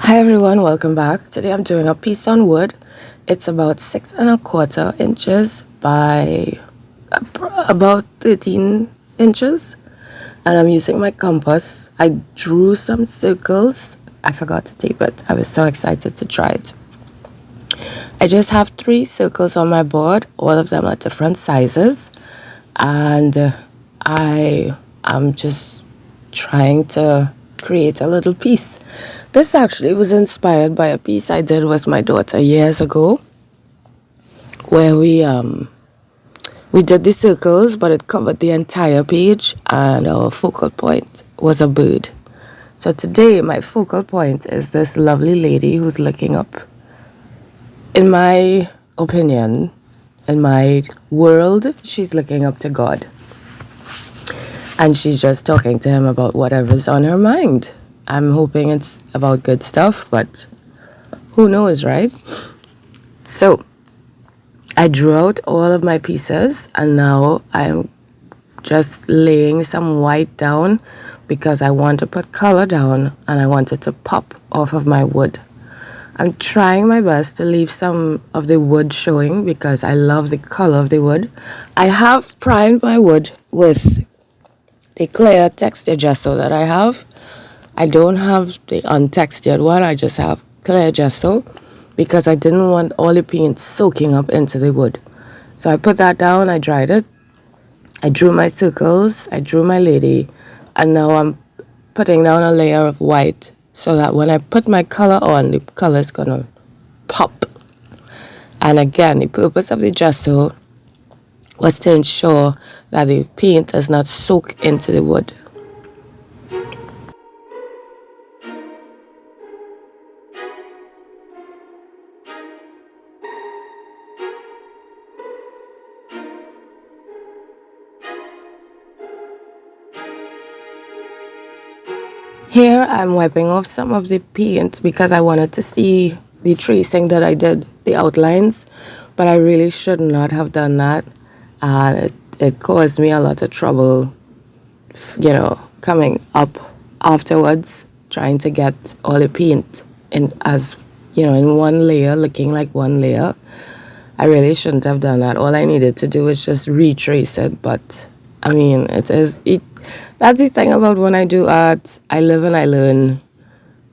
Hi everyone, welcome back. Today I'm doing a piece on wood. It's about 6.25 inches by about 13 inches. And I'm using my compass. I drew some circles. I forgot to tape it. I was so excited to try it. I just have 3 circles on my board. All of them are different sizes. And I am just trying to create a little piece. This actually was inspired by a piece I did with my daughter years ago, where we did the circles, but it covered the entire page, and our focal point was a bird. So today my focal point is this lovely lady who's looking up. In my opinion, in my world, she's looking up to God. And she's just talking to him about whatever's on her mind. I'm hoping it's about good stuff, but who knows, right? So I drew out all of my pieces, and now I'm just laying some white down because I want to put color down and I want it to pop off of my wood. I'm trying my best to leave some of the wood showing because I love the color of the wood. I have primed my wood with the clear texture gesso that I have. I don't have the untextured one, I just have clear gesso because I didn't want all the paint soaking up into the wood. So I put that down, I dried it, I drew my circles, I drew my lady, and now I'm putting down a layer of white so that when I put my color on, the color is gonna pop. And again, the purpose of the gesso was to ensure that the paint does not soak into the wood. Here I'm wiping off some of the paint because I wanted to see the tracing that I did, the outlines, but I really should not have done that. And it caused me a lot of trouble, coming up afterwards, trying to get all the paint in in one layer, looking like one layer. I really shouldn't have done that. All I needed to do was just retrace it, but I mean, that's the thing about when I do art. I live and I learn.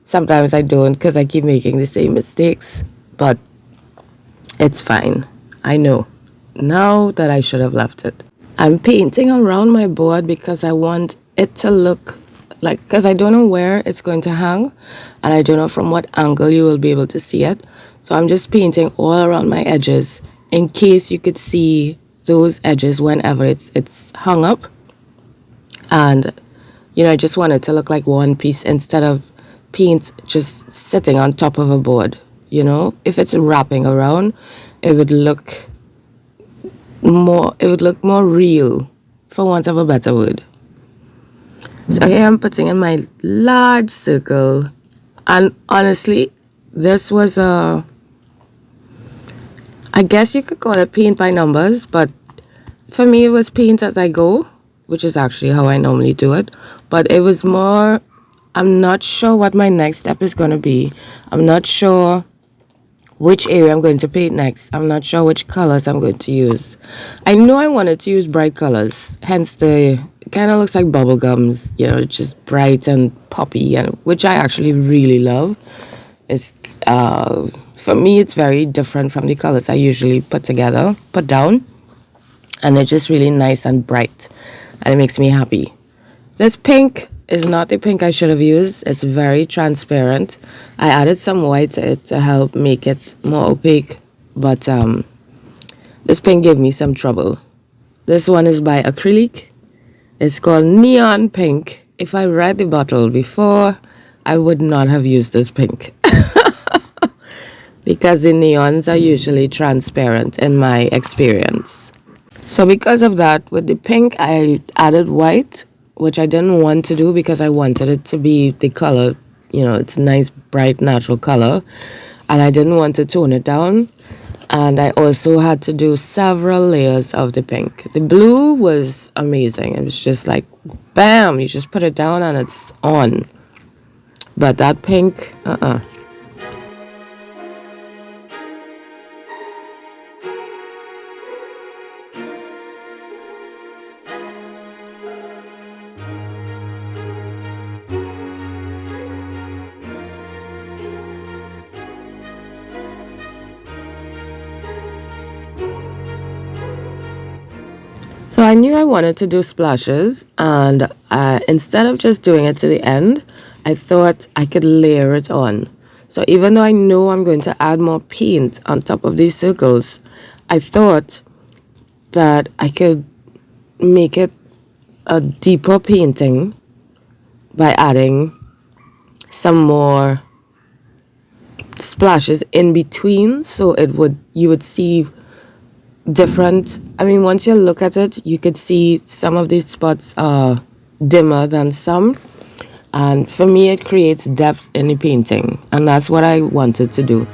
Sometimes I don't because I keep making the same mistakes, but it's fine. I know now that I should have left it. I'm painting around my board because I want it to look like, because I don't know where it's going to hang and I don't know from what angle you will be able to see it. So I'm just painting all around my edges in case you could see those edges whenever it's hung up. And I just want it to look like one piece instead of paint just sitting on top of a board. If it's wrapping around, it would look more real, for want of a better word. So here I'm putting in my large circle, and honestly, this was I guess you could call it paint by numbers, but for me it was paint as I go, which is actually how I normally do it. But it was more, I'm not sure what my next step is going to be. I'm not sure which area I'm going to paint next. I'm not sure which colors I'm going to use. I know I wanted to use bright colors, hence it kind of looks like bubble gums, just bright and poppy, and which I actually really love. It's for me, it's very different from the colors I usually put down, and they're just really nice and bright, and it makes me happy. This pink is not the pink I should have used. It's very transparent. I added some white to it to help make it more opaque, but this pink gave me some trouble. This one is by Acrylic. It's called Neon Pink. If I read the bottle before, I would not have used this pink because the neons are usually transparent in my experience. So because of that, with the pink, I added white, which I didn't want to do because I wanted it to be the color, it's a nice, bright, natural color. And I didn't want to tone it down. And I also had to do several layers of the pink. The blue was amazing. It was just like, bam, you just put it down and it's on. But that pink, I knew I wanted to do splashes, and instead of just doing it to the end, I thought I could layer it on. So even though I know I'm going to add more paint on top of these circles, I thought that I could make it a deeper painting by adding some more splashes in between, so you would see different. I mean, once you look at it, you could see some of these spots are dimmer than some, and for me it creates depth in the painting, and that's what I wanted to do.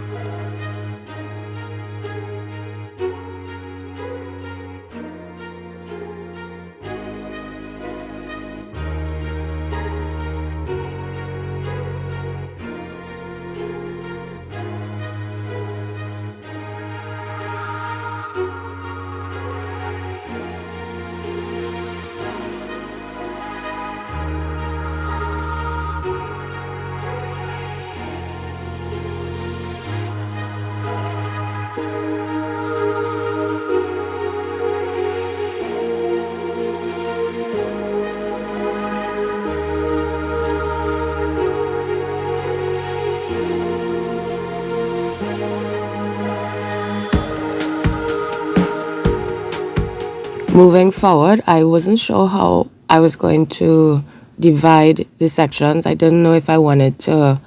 Moving forward, I wasn't sure how I was going to divide the sections. I didn't know if I wanted to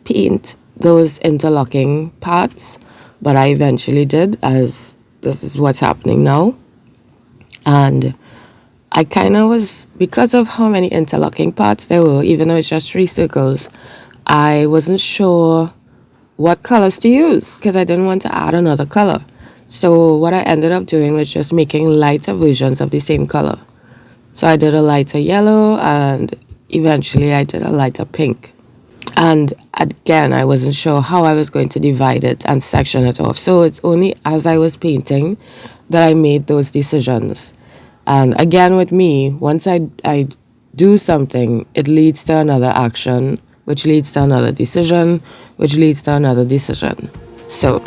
paint those interlocking parts, but I eventually did, as this is what's happening now. And I kind of was, because of how many interlocking parts there were, even though it's just 3 circles, I wasn't sure what colors to use because I didn't want to add another color. So what I ended up doing was just making lighter versions of the same color. So I did a lighter yellow, and eventually I did a lighter pink. And again, I wasn't sure how I was going to divide it and section it off. So it's only as I was painting that I made those decisions. And again, with me, once I do something, it leads to another action, which leads to another decision, which leads to another decision. So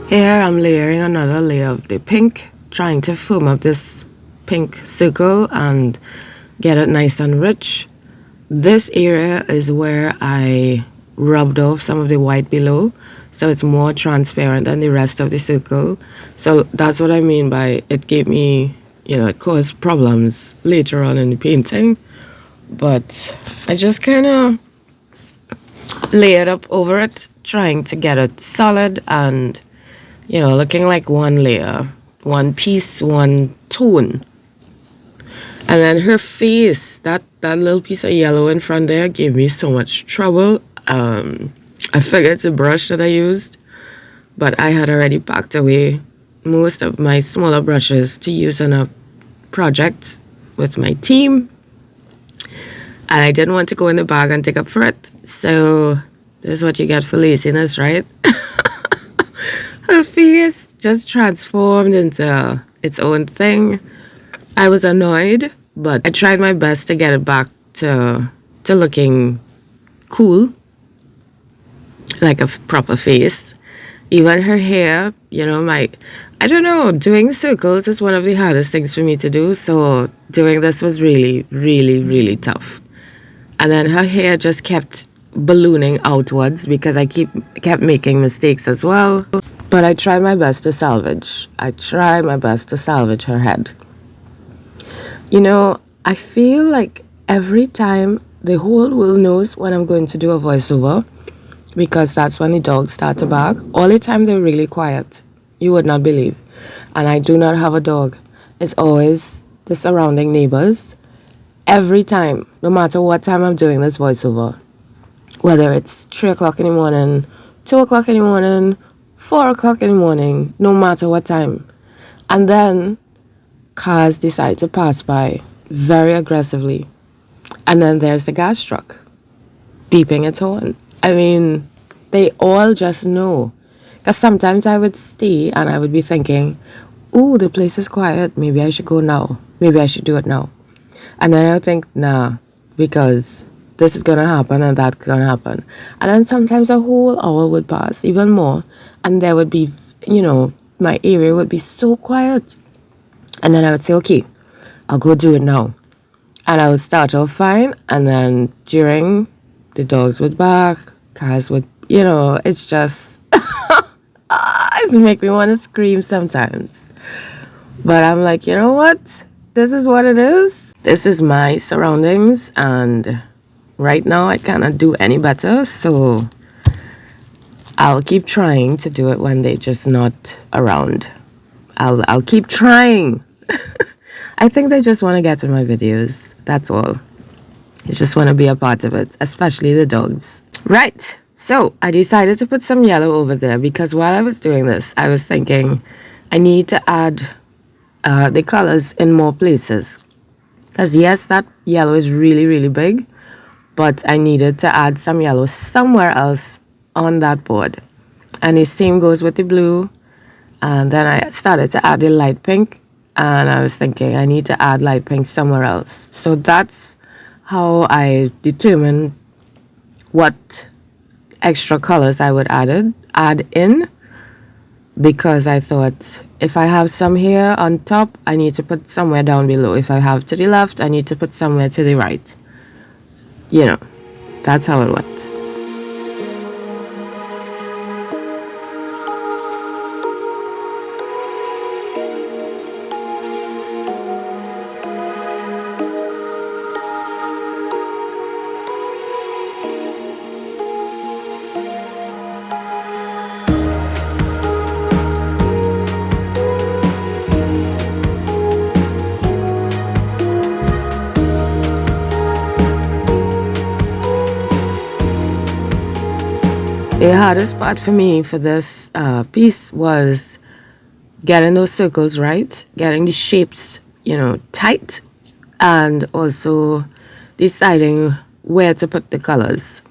here I'm layering another layer of the pink, trying to firm up this pink circle and get it nice and rich. This area is where I rubbed off some of the white below, so it's more transparent than the rest of the circle. So that's what I mean by it gave me, it caused problems later on in the painting. But I just kind of layered up over it, trying to get it solid and looking like one layer, one piece, one tone. And then her face, that little piece of yellow in front there gave me so much trouble. I forget the brush that I used, but I had already packed away most of my smaller brushes to use on a project with my team. And I didn't want to go in the bag and dig up for it. So This is what you get for laziness, right? Her face just transformed into its own thing. I was annoyed, but I tried my best to get it back to looking cool, like a proper face. Even her hair, I don't know, doing circles is one of the hardest things for me to do. So doing this was really, really, really tough. And then her hair just kept ballooning outwards because I kept making mistakes as well. But I tried my best to salvage. Her head. I feel like every time the whole world knows when I'm going to do a voiceover, because that's when the dogs start to bark. All the time they're really quiet. You would not believe. And I do not have a dog. It's always the surrounding neighbors. Every time, no matter what time I'm doing this voiceover, whether it's 3 o'clock in the morning, 2 o'clock in the morning, 4 o'clock in the morning, no matter what time. And then cars decide to pass by very aggressively. And then there's the gas truck beeping its horn. I mean, they all just know. Because sometimes I would stay and I would be thinking, ooh, the place is quiet. Maybe I should go now. Maybe I should do it now. And then I would think, nah, because this is going to happen and that's going to happen. And then sometimes a whole hour would pass, even more. And there would be, my area would be so quiet. And then I would say, okay, I'll go do it now. And I would start off fine. And then during, the dogs would bark, cars would, it's just, it make me want to scream sometimes. But I'm like, you know what? This is what it is. This is my surroundings. And right now I cannot do any better. So I'll keep trying to do it when they're just not around. I'll keep trying. I think they just want to get in my videos. That's all. They just want to be a part of it, especially the dogs. Right. So I decided to put some yellow over there because while I was doing this, I was thinking I need to add the colors in more places. Because yes, that yellow is really, really big, but I needed to add some yellow somewhere else on that board. And the same goes with the blue. And then I started to add the light pink. And I was thinking I need to add light pink somewhere else. So that's how I determined what extra colors I would add in, because I thought if I have some here on top, I need to put somewhere down below. If I have to the left, I need to put somewhere to the right. That's how it went. The hardest part for me for this piece was getting those circles right, getting the shapes, tight, and also deciding where to put the colors.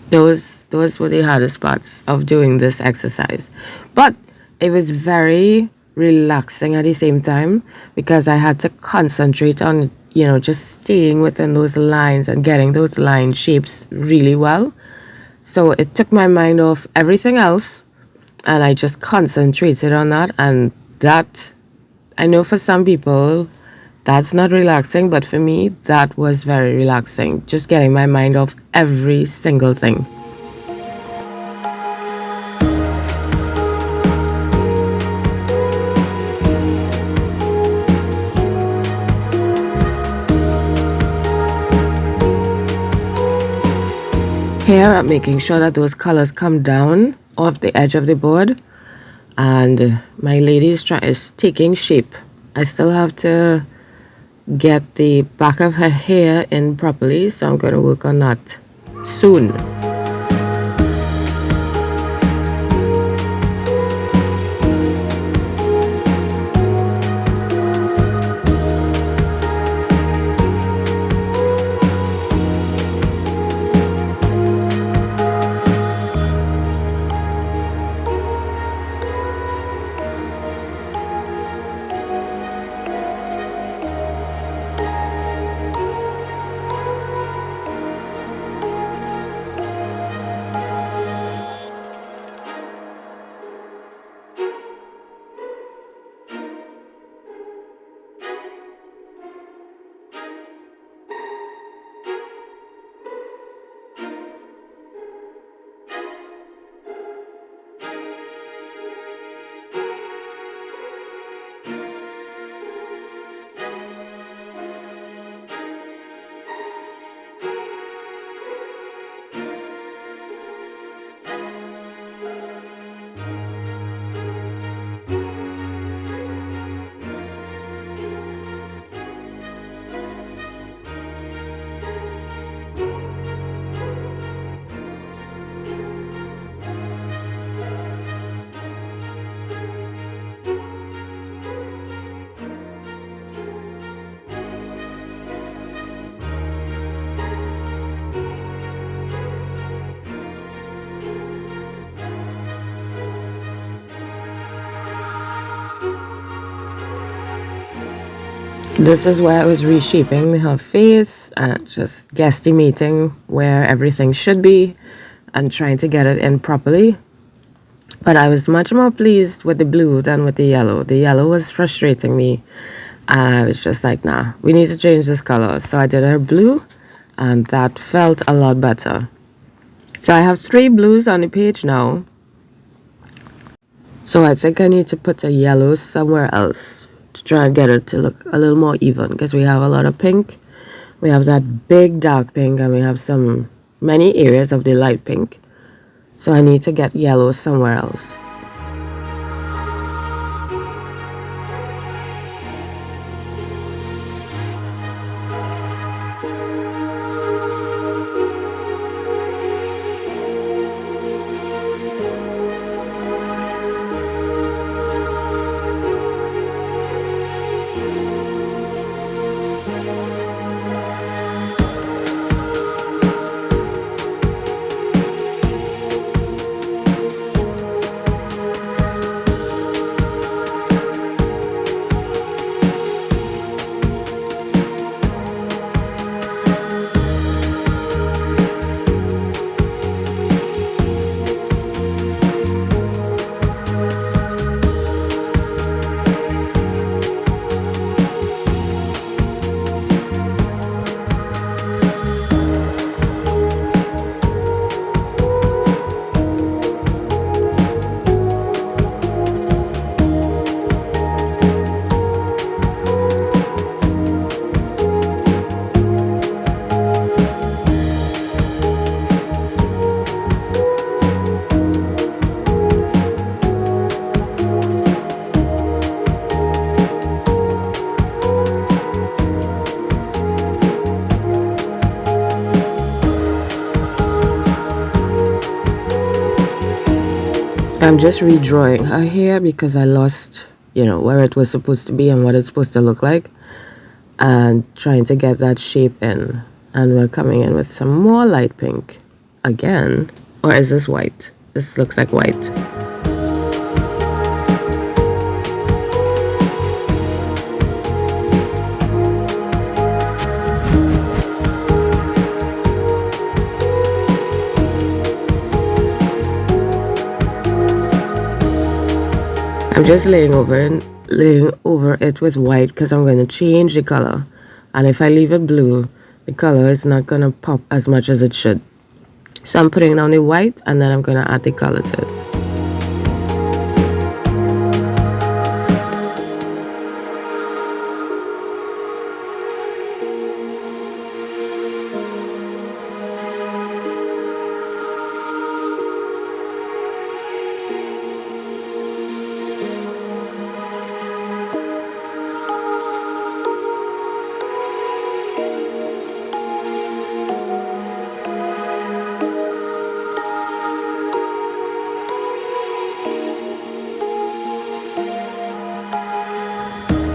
Those were the hardest parts of doing this exercise. But it was very relaxing at the same time because I had to concentrate on, just staying within those lines and getting those line shapes really well. So it took my mind off everything else and I just concentrated on that. And that, I know for some people, that's not relaxing, but for me, that was very relaxing. Just getting my mind off every single thing. Here I'm making sure that those colors come down off the edge of the board, and my lady is taking shape. I still have to get the back of her hair in properly, so I'm going to work on that soon. This is where I was reshaping her face and just guesstimating where everything should be and trying to get it in properly. But I was much more pleased with the blue than with the yellow. The yellow was frustrating me. And I was just like, nah, we need to change this color. So I did her blue, and that felt a lot better. So I have 3 blues on the page now. So I think I need to put a yellow somewhere else to try and get it to look a little more even, because we have a lot of pink. We have that big dark pink, and we have many areas of the light pink. So I need to get yellow somewhere else. I'm just redrawing her hair because I lost, where it was supposed to be and what it's supposed to look like, and trying to get that shape in. And we're coming in with some more light pink again. Or is this white? This looks like white. I'm just laying over it with white because I'm going to change the color. And if I leave it blue, the color is not going to pop as much as it should. So I'm putting down the white, and then I'm going to add the color to it.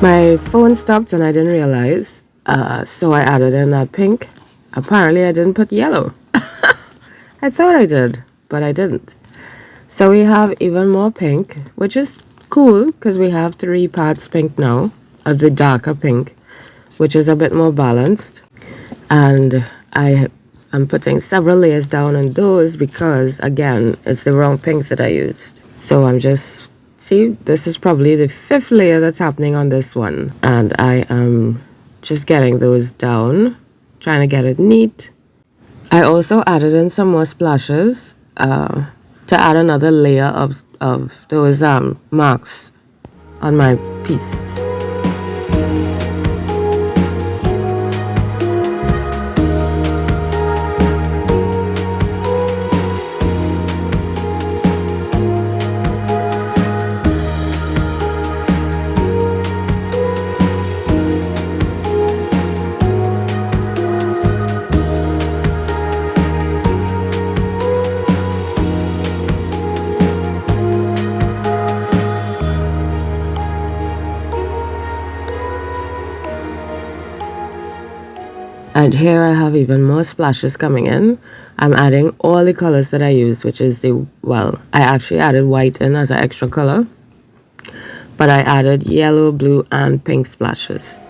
My phone stopped and I didn't realize, so I added in that pink. Apparently I didn't put yellow. I thought I did, but I didn't. So we have even more pink, which is cool because we have 3 parts pink now, of the darker pink, which is a bit more balanced. And I'm putting several layers down on those because, again, it's the wrong pink that I used. So I'm just... See, this is probably the 5th layer that's happening on this one. And I am just getting those down, trying to get it neat. I also added in some more splashes to add another layer of those marks on my piece. And here I have even more splashes coming in. I'm adding all the colors that I used, which is I actually added white in as an extra color. But I added yellow, blue, and pink splashes.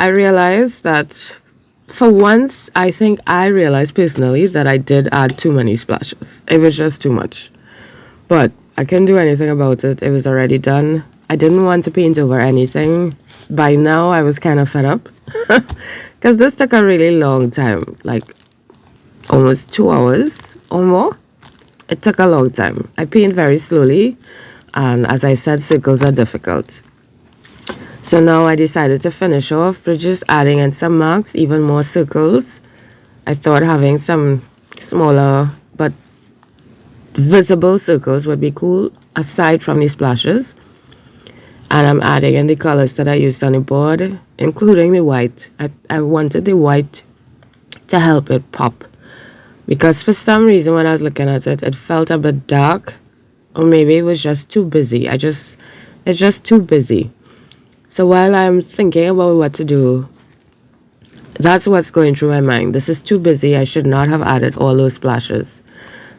I realized that for once, I think I realized personally that I did add too many splashes. It was just too much. But I couldn't do anything about it. It was already done. I didn't want to paint over anything. By now, I was kind of fed up. Because this took a really long time. Like, almost 2 hours or more. It took a long time. I paint very slowly. And as I said, circles are difficult. So now I decided to finish off with just adding in some marks, even more circles. I thought having some smaller but visible circles would be cool, aside from the splashes. And I'm adding in the colors that I used on the board, including the white. I wanted the white to help it pop. Because for some reason when I was looking at it, it felt a bit dark. Or maybe it was just too busy. It's just too busy. So while I'm thinking about what to do, that's what's going through my mind. This is too busy. I should not have added all those splashes.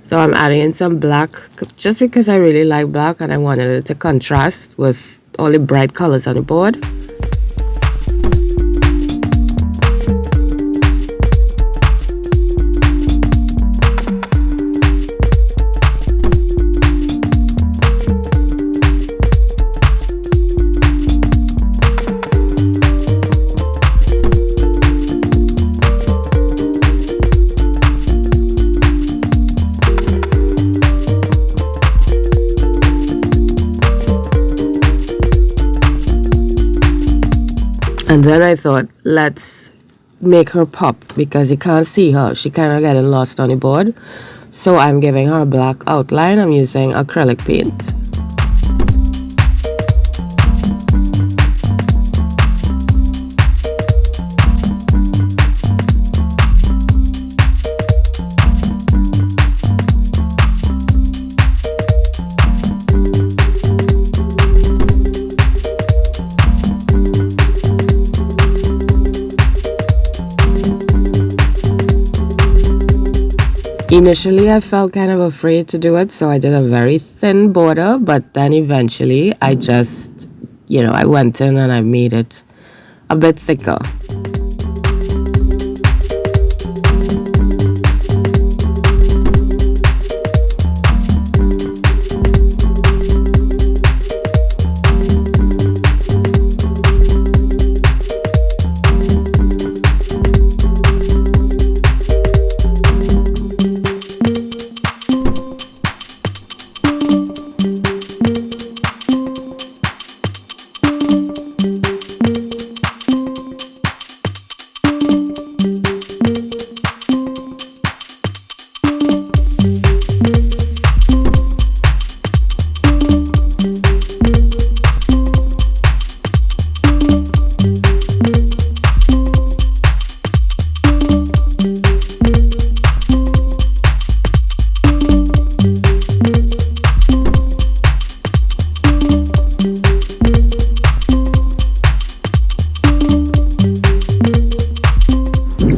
So I'm adding in some black just because I really like black and I wanted it to contrast with all the bright colors on the board. And then I thought, let's make her pop because you can't see her. She kind of getting lost on the board. So I'm giving her a black outline. I'm using acrylic paint. Initially, I felt kind of afraid to do it, so I did a very thin border, but then eventually I just, I went in and I made it a bit thicker.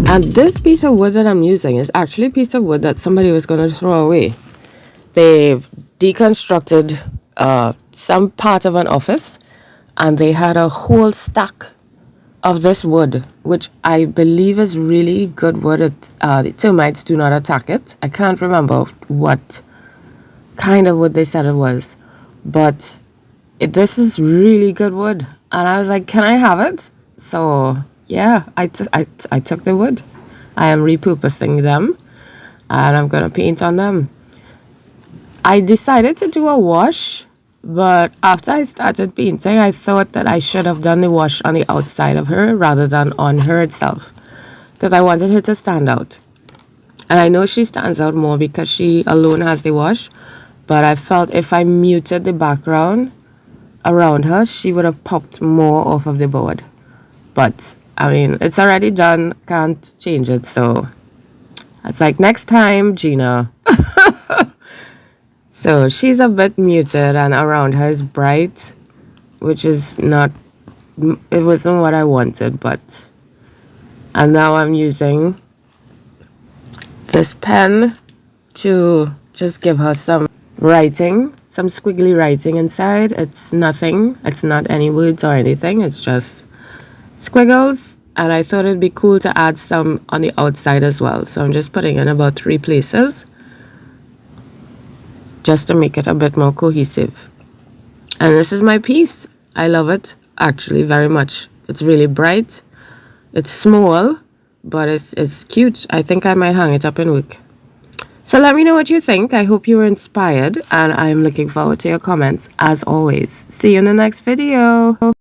And this piece of wood that I'm using is actually a piece of wood that somebody was going to throw away. They've deconstructed some part of an office and they had a whole stack of this wood, which I believe is really good wood. The termites do not attack it. I can't remember what kind of wood they said it was, but this is really good wood. And I was like, can I have it? So yeah, I took the wood. I am repurposing them and I'm going to paint on them. I decided to do a wash, but after I started painting, I thought that I should have done the wash on the outside of her rather than on her itself, because I wanted her to stand out. And I know she stands out more because she alone has the wash, but I felt if I muted the background around her, she would have popped more off of the board. But I mean, it's already done, can't change it, so it's like next time, Gina. So she's a bit muted and around her is bright, which is not, it wasn't what I wanted, but, and now I'm using this pen to just give her some writing, some squiggly writing inside. It's nothing, it's not any words or anything, it's just squiggles, and I thought it'd be cool to add some on the outside as well. So I'm just putting in about 3 places just to make it a bit more cohesive. And this is my piece. I love it actually very much. It's really bright. It's small, but it's cute. I think I might hang it up in wick. So let me know what you think. I hope you were inspired, and I'm looking forward to your comments as always. See you in the next video.